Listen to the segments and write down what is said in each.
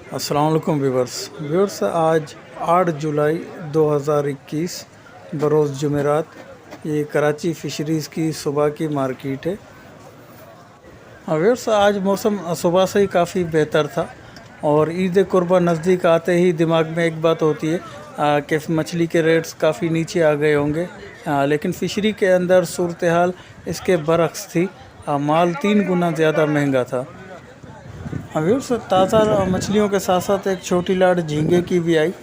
अस्सलाम वालेकुम व्यूवर्स आज 8 जुलाई 2021 बरोज़ जुमेरात। ये कराची फ़िशरीज़ की सुबह की मार्केट है। व्यूवर्स आज मौसम सुबह से ही काफ़ी बेहतर था और ईद कुर्बा नज़दीक आते ही दिमाग में एक बात होती है कि मछली के रेट्स काफ़ी नीचे आ गए होंगे, लेकिन फ़िशरी के अंदर सूरत हाल इसके बरक्स थी। माल 3 गुना ज़्यादा महंगा था। व्यूअर्स ताज़ा मछलियों के साथ साथ एक छोटी लाट झींगे की भी आई,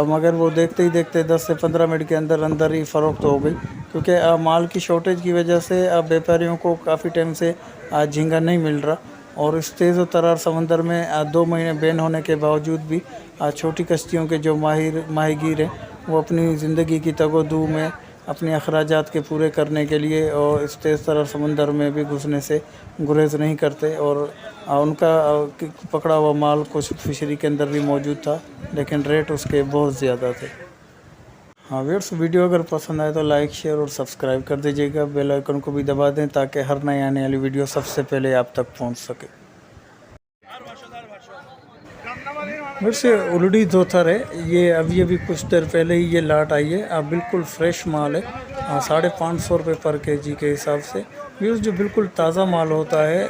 मगर वो देखते ही देखते 10 से 15 मिनट के अंदर अंदर ही फ़रोख्त हो गई, क्योंकि माल की शॉर्टेज की वजह से व्यापारियों को काफ़ी टाइम से झींगा नहीं मिल रहा। और इस तेज़ तरार समंदर में 2 महीने बैन होने के बावजूद भी छोटी कश्तियों के जो माहीगीर हैं वो अपनी ज़िंदगी की तगोदू में अपने अखराजात के पूरे करने के लिए और इस तेज़ तरार समंदर में भी घुसने से गुरेज नहीं करते। और उनका पकड़ा हुआ माल कुछ फिशरी के अंदर भी मौजूद था, लेकिन रेट उसके बहुत ज़्यादा थे। हाँ व्यूअर्स, वीडियो अगर पसंद आए तो लाइक शेयर और सब्सक्राइब कर दीजिएगा। बेल आइकन को भी दबा दें ताकि हर नई आने वाली वीडियो सबसे पहले आप तक पहुंच सके। वैसे उलड़ी धोथर है ये, अभी कुछ देर पहले ही ये लाट आई है। बिल्कुल फ्रेश माल है, 550 रुपये पर केजी के हिसाब से। व्यूज़ जो बिल्कुल ताज़ा माल होता है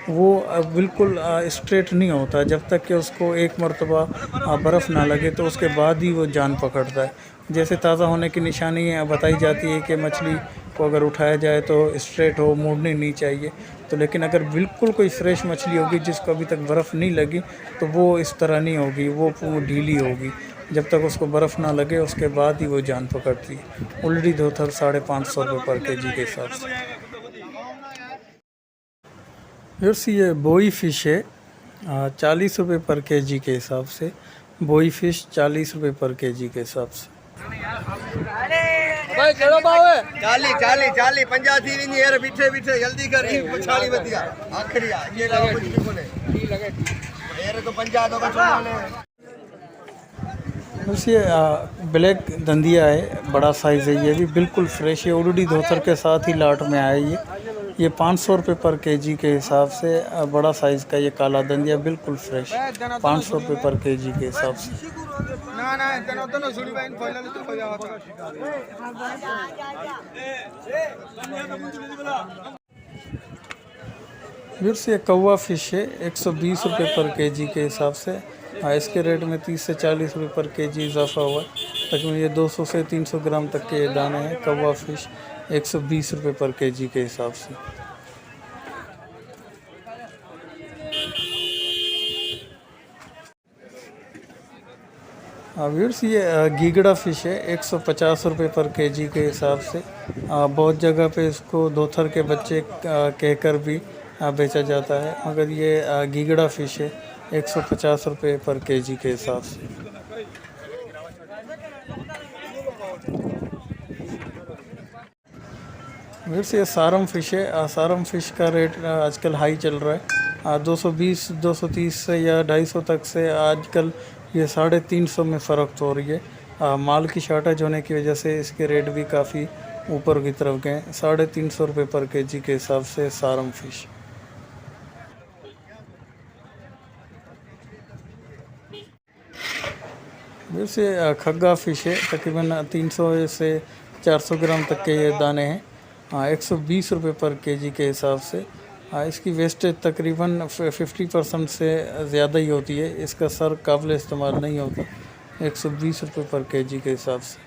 वो बिल्कुल स्ट्रेट नहीं होता, जब तक कि उसको एक मरतबा बर्फ़ ना लगे तो उसके बाद ही वो जान पकड़ता है। जैसे ताज़ा होने की निशानी बताई जाती है कि मछली को अगर उठाया जाए तो स्ट्रेट हो, मुड़नी नहीं चाहिए। तो लेकिन अगर बिल्कुल कोई फ्रेश मछली होगी जिसको अभी तक बर्फ़ नहीं लगी तो वो इस तरह नहीं होगी, वो ढीली होगी। जब तक उसको बर्फ़ ना लगे उसके बाद ही वो जान पकड़ती है। उलड़ी धोथर 550 रुपये पर केजी के हिसाब से। फिर ये बोई फ़िश है 40 रुपये पर केजी के हिसाब से। बोई फ़िश 40 रुपये पर केजी के हिसाब से। भाई केड़ो भाव है? 40 50 थी विनी यार, बीठे बीठे जल्दी कर रही 40 बतिया आखिरी ये लगा कुछ भी बोले ठीक लगे यार तो 50 दो का छोड़ने। बस ये ब्लैक धंधिया है, बड़ा साइज़ है, ये भी बिल्कुल फ्रेश है। उलड़ी धोतर के साथ ही लाट में आया ये 500 रुपये पर केजी के हिसाब से। बड़ा साइज़ का ये काला धंधिया बिल्कुल फ्रेश, 500 रुपये पर केजी के हिसाब से। फिर से कौवा फ़िश है 120 रुपये पर केजी के हिसाब से। इसके रेट में 30 से 40 रुपये पर केजी इजाफा हुआ है। तकरीबन ये 200 से 300 ग्राम तक के दाने हैं। कौवा फ़िश 120 रुपये पर केजी के हिसाब से। व्यूअर्स ये गीगड़ा फ़िश है 150 रुपये पर केजी के हिसाब से। बहुत जगह पे इसको धोथर के बच्चे कहकर भी बेचा जाता है, मगर ये गीगड़ा फ़िश है 150 रुपये पर केजी के हिसाब से। व्यूअर्स ये सारम फ़िश है। सारम फ़िश का रेट आजकल हाई चल रहा है, 220 230 या 250 तक से आजकल ये 350 में फ़र्क हो रही है। माल की शॉर्टेज होने की वजह से इसके रेट भी काफ़ी ऊपर की तरफ गए। 350 रुपये पर केजी के हिसाब से सारम फ़िश। वैसे खग्गा फ़िश है, तकरीबन 300 से 400 ग्राम तक के ये दाने हैं। 120 रुपये पर केजी के हिसाब से। इसकी वेस्टेज तकरीबन 50% से ज़्यादा ही होती है, इसका सर काबिल इस्तेमाल नहीं होता। 120 रुपये पर केजी के हिसाब से।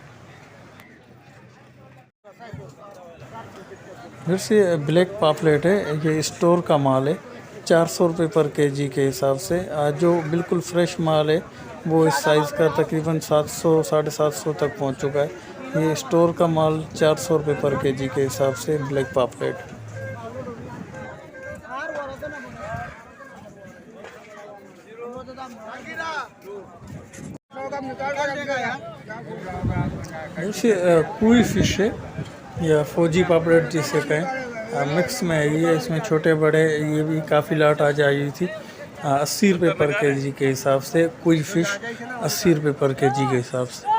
फिर से ब्लैक पापलेट है, ये स्टोर का माल है 400 रुपये पर केजी के हिसाब से। जो बिल्कुल फ्रेश माल है वो इस साइज़ का तकरीबन 700 750 तक पहुंच चुका है। ये स्टोर का माल 400 रुपये पर केजी के हिसाब से ब्लैक पापलेट। ऐसे कुई फ़िश है या फौजी पापलेट जिसे कहें, मिक्स में है ये। इसमें छोटे बड़े ये भी काफ़ी लाट आ जाई थी। 80 रुपये पर केजी के हिसाब से कुई फ़िश 80 रुपये पर केजी के हिसाब से।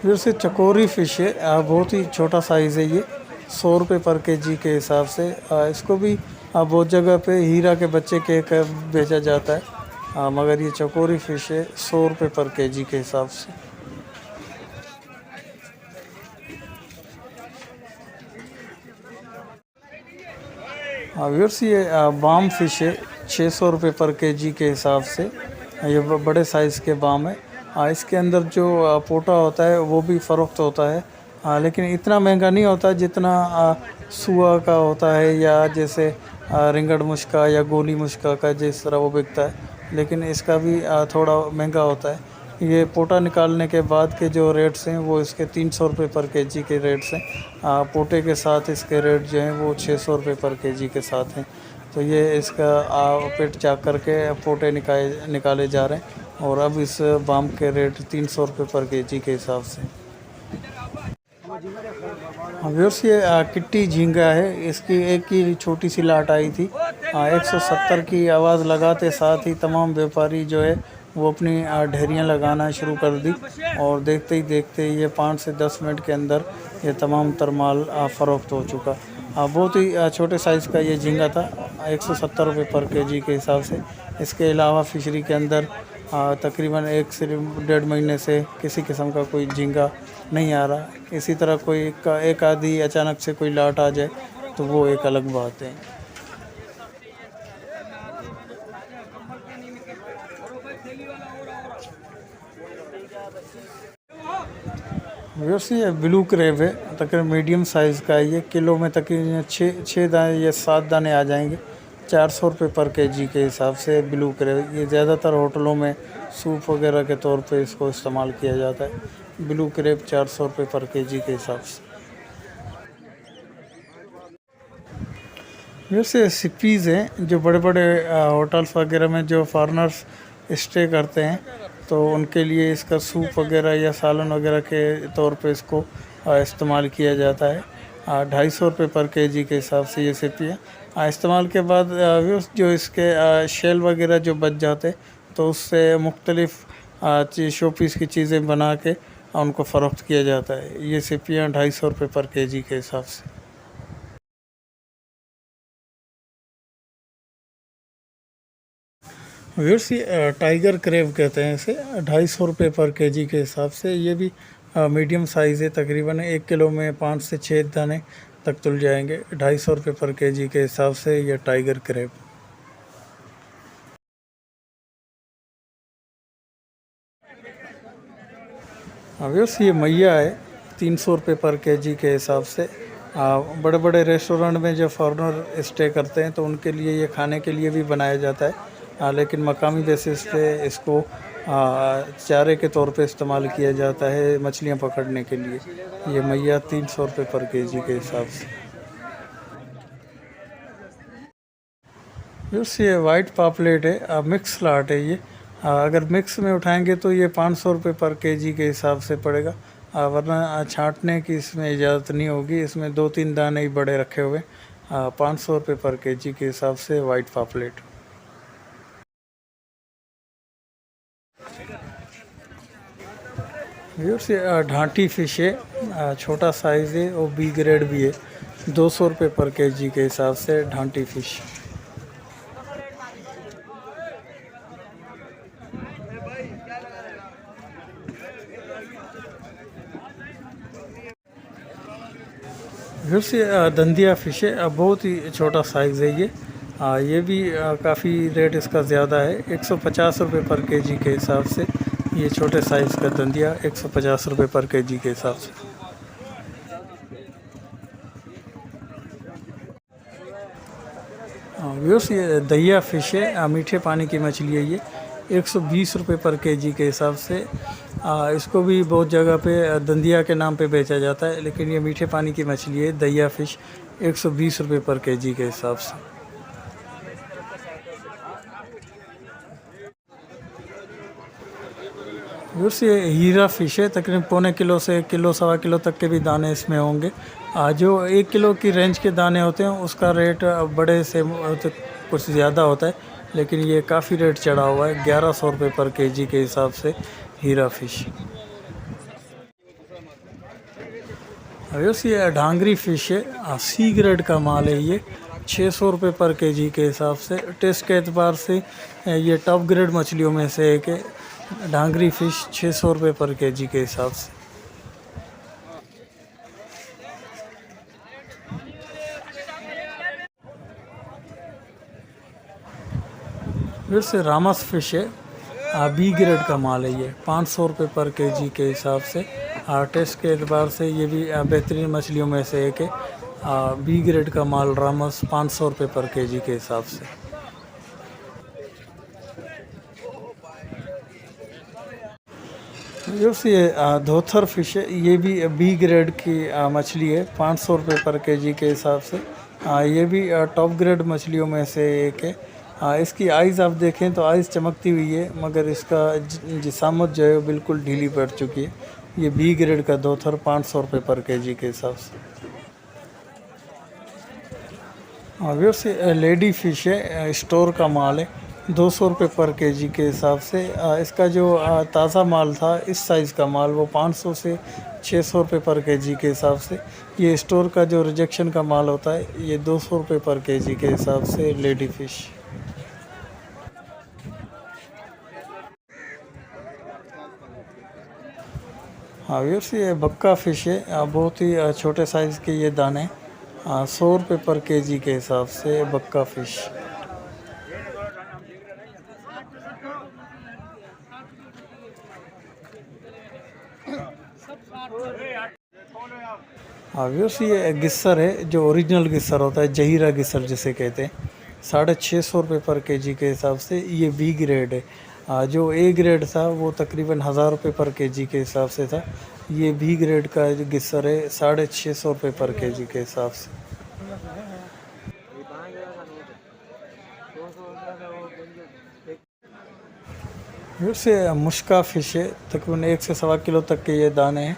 फिर से चकोरी फ़िश है, बहुत ही छोटा साइज़ है ये, 100 रुपये पर केजी के हिसाब से। इसको भी बहुत जगह पे हीरा के बच्चे के बेचा जाता है, मगर ये चकोरी फ़िश है 100 रुपये पर केजी के हिसाब से। व्यूअर्स ये बाम फ़िश है 600 रुपये पर केजी के हिसाब से। ये बड़े साइज़ के बाम है। इसके अंदर जो पोटा होता है वो भी फ़रोख्त होता है, लेकिन इतना महंगा नहीं होता जितना सुआ का होता है या जैसे रिंगड़ मुश्का या गोली मुश्का का जिस तरह वो बिकता है, लेकिन इसका भी थोड़ा महंगा होता है। ये पोटा निकालने के बाद के जो रेट्स हैं वो इसके 300 रुपये पर केजी के रेट्स हैं। पोटे के साथ इसके रेट जो हैं वो 600 रुपये पर केजी के साथ हैं। तो ये इसका पेट चाक करके पोटे निकाले जा रहे हैं और अब इस बाम के रेट 300 रुपये पर केजी के हिसाब से। व्यूअर्स ये किट्टी झींगा है, इसकी एक ही छोटी सी लाट आई थी। 170 की आवाज़ लगाते साथ ही तमाम व्यापारी जो है वो अपनी ढेरियाँ लगाना शुरू कर दी और देखते ही देखते ये 5 से 10 मिनट के अंदर ये तमाम तरमाल फ़रोख्त हो चुका। बहुत ही छोटे साइज़ का ये झींगा था, 170 रुपये पर केजी के हिसाब से। इसके अलावा फिशरी के अंदर तकरीबन 1 से 1.5 महीने से किसी किस्म का कोई झींगा नहीं आ रहा। इसी तरह कोई एक आधी अचानक से कोई लाट आ जाए तो वो एक अलग बात है। व्यूअर्स ये ब्लू क्रेब है, तकरीबन मीडियम साइज़ का है। ये किलो में तकरीबन 6 दाने या 7 दाने आ जाएंगे, 400 रुपये पर केजी के हिसाब से ब्लू क्रेब। ये ज़्यादातर होटलों में सूप वगैरह के तौर पे इसको इस्तेमाल किया जाता है। ब्लू क्रेब 400 रुपये पर केजी के हिसाब से। वैसे सिपीज़ हैं जो बड़े बड़े होटल्स वगैरह में जो फॉरेनर्स स्टे करते हैं, तो उनके लिए इसका सूप वगैरह या सालन वगैरह के तौर पे इसको इस्तेमाल किया जाता है। 250 रुपये पर केजी के हिसाब से ये सिपियाँ इस्तेमाल के बाद जो इसके शेल वगैरह जो बच जाते तो उससे मुख्तलिफ़ शो पीस की चीज़ें बना के उनको फ़रोख्त किया जाता है। ये सिपियाँ 250 रुपये पर केजी के हिसाब से। व्यूअर्स ये टाइगर क्रेव कहते हैं इसे, 250 रुपये पर केजी के हिसाब से। ये भी मीडियम साइज़ है, तकरीबन 1 किलो में 5 से 6 दाने तक तुल जाएंगे। 250 रुपये पर केजी के हिसाब से ये टाइगर क्रेव। व्यूअर्स ये मैया है 300 रुपये पर केजी के हिसाब से। बड़े बड़े रेस्टोरेंट में जो फॉरेनर स्टे करते हैं तो उनके लिए ये खाने के लिए भी बनाया जाता है, लेकिन मकामी बेसिस पे इसको चारे के तौर पे इस्तेमाल किया जाता है मछलियाँ पकड़ने के लिए। ये मैया 300 रुपये पर केजी के हिसाब से। ये वाइट पापलेट है, मिक्स लाट है ये। अगर मिक्स में उठाएंगे तो ये 500 रुपये पर केजी के हिसाब से पड़ेगा, वरना छांटने की इसमें इजाज़त नहीं होगी। इसमें 2-3 दाने ही बड़े रखे हुए। 500 रुपये पर केजी के हिसाब से वाइट पापलेट। व्यूअर्स ये ढांटी फ़िश है, छोटा साइज़ है और बी ग्रेड भी है। 200 रुपये पर केजी के हिसाब से ढांटी फ़िश। व्यूअर्स ये दंदिया फ़िश है, बहुत ही छोटा साइज़ है ये भी काफ़ी रेट इसका ज़्यादा है। 150 रुपये पर केजी के हिसाब से ये छोटे साइज़ का दंदिया 150 रुपये पर केजी के हिसाब से। व्यूअर्स ये दहिया फ़िश है, मीठे पानी की मछली है। ये 120 रुपये पर केजी के हिसाब से। इसको भी बहुत जगह पे दंदिया के नाम पे बेचा जाता है, लेकिन ये मीठे पानी की मछली है। दहिया फ़िश 120 रुपये पर केजी के हिसाब से। व्यूअर्स ये हीरा फ़िश है, तकरीबन पौने किलो से 1 किलो 1.25 किलो तक के भी दाने इसमें होंगे। जो 1 किलो की रेंज के दाने होते हैं उसका रेट बड़े से कुछ ज़्यादा होता है, लेकिन ये काफ़ी रेट चढ़ा हुआ है। 1100 रुपये पर केजी के हिसाब से हीरा फ़िश। व्यूअर्स ये ढांगरी फ़िश है, सी ग्रेड का माल है ये, 600 रुपये पर केजी के हिसाब से। टेस्ट के एतबार से ये टॉप ग्रेड मछलियों में से एक है। ढांगरी फ़िश 600 रुपये पर केजी के हिसाब से। फिर से रामस फ़िश है, बी ग्रेड का माल है ये, 500 रुपये पर केजी के हिसाब से। टेस्ट के एतबार से ये भी बेहतरीन मछलियों में से एक है। बी ग्रेड का माल रामस 500 रुपये पर केजी के हिसाब से। जो ये धोथर फ़िश है, ये भी बी ग्रेड की मछली है, 500 रुपये पर केजी के हिसाब से। ये भी टॉप ग्रेड मछलियों में से एक है। इसकी आइज़ आप देखें तो आइज़ चमकती हुई है, मगर इसका जिसामत जो है बिल्कुल ढीली पड़ चुकी है। ये बी ग्रेड का धोथर 500 रुपये पर केजी के हिसाब से। व्यूअर्स लेडी फ़िश है, स्टोर का माल है, 200 रुपये पर केजी के हिसाब से। इसका जो ताज़ा माल था, इस साइज़ का माल, वो 500 से 600 रुपये पर केजी के हिसाब से। ये स्टोर का जो रिजेक्शन का माल होता है, ये 200 रुपये पर केजी के हिसाब से लेडी फ़िश। व्यूअर्स ये बक्का फ़िश है, बहुत ही छोटे साइज़ के ये दाने, 100 रुपये पर केजी के हिसाब से बक्का फ़िश। व्यूअर्स ये गिस्सर है, जो ओरिजिनल गिस्सर होता है, जहीरा गिस्सर जिसे कहते हैं, 650 रुपये पर केजी के हिसाब से। ये बी ग्रेड है। जो ए ग्रेड था वो तकरीबन 1000 रुपये पर केजी के हिसाब से था। ये बी ग्रेड का जो गिस्सर है, 650 रुपये पर केजी के हिसाब से। फिर से मुश्का फ़िश है, तकरीबन 1 से 1.25 किलो तक के ये दाने हैं,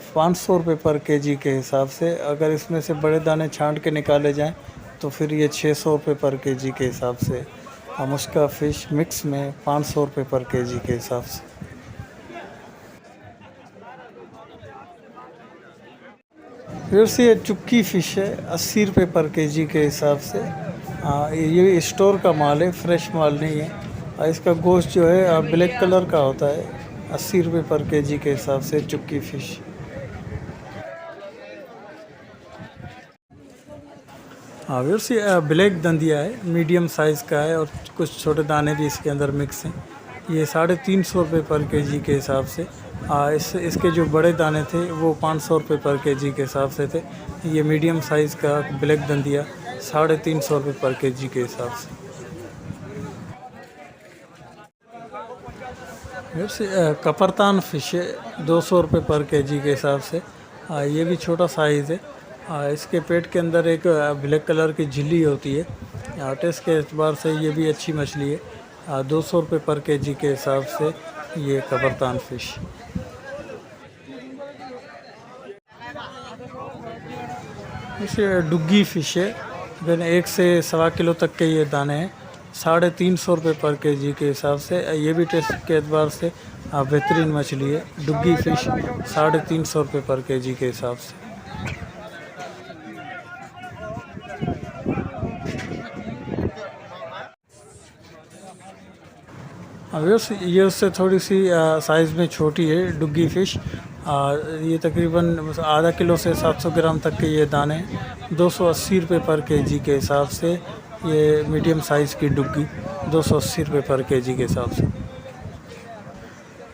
500 रुपये पर केजी के हिसाब से। अगर इसमें से बड़े दाने छांट के निकाले जाएं तो फिर ये 600 रुपये पर केजी के हिसाब से। मुश्का फ़िश मिक्स में 500 रुपये पर केजी के हिसाब से। फिर से ये चुक्की फ़िश है, 80 रुपये पर केजी के हिसाब से। ये स्टोर का माल है, फ्रेश माल नहीं है। इसका गोश्त जो है ब्लैक कलर का होता है। 80 रुपये पर केजी के हिसाब से चुक्की फ़िश। व्यूअर्स ये ब्लैक दंदिया है, मीडियम साइज़ का है और कुछ छोटे दाने भी इसके अंदर मिक्स हैं। ये 350 रुपये पर केजी के हिसाब से। इसके जो बड़े दाने थे वो 500 रुपये पर केजी के हिसाब से थे। ये मीडियम साइज़ का ब्लैक दंदिया 350 रुपये पर केजी के हिसाब से। व्यूअर्स कपरतान फ़िश है, 200 रुपये पर केजी के हिसाब से। ये भी छोटा साइज़ है। इसके पेट के अंदर एक ब्लैक कलर की झिल्ली होती है। टेस्ट के एतबार से ये भी अच्छी मछली है। 200 रुपये पर केजी के हिसाब से ये कबरतान फ़िश। इसे डुग्गी फ़िश है, 1 से 1.25 किलो तक के ये दाने हैं, 350 रुपये पर केजी के हिसाब से। ये भी टेस्ट के एतबार से बेहतरीन मछली है। डुग्गी फ़िश 350 रुपये पर केजी के हिसाब से। व्यूअर्स ये उससे थोड़ी सी साइज़ में छोटी है डुग्गी फ़िश। ये तकरीबन आधा किलो से 700 ग्राम तक के ये दाने, 280 रुपये पर केजी के हिसाब से। ये मीडियम साइज़ की डुग्गी 280 रुपये पर केजी के हिसाब से।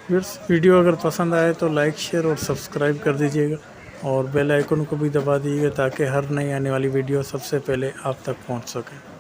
व्यूअर्स वीडियो अगर पसंद आए तो लाइक, शेयर और सब्सक्राइब कर दीजिएगा और बेल आइकन को भी दबा दीजिएगा ताकि हर नई आने वाली वीडियो सबसे पहले आप तक पहुंच सके।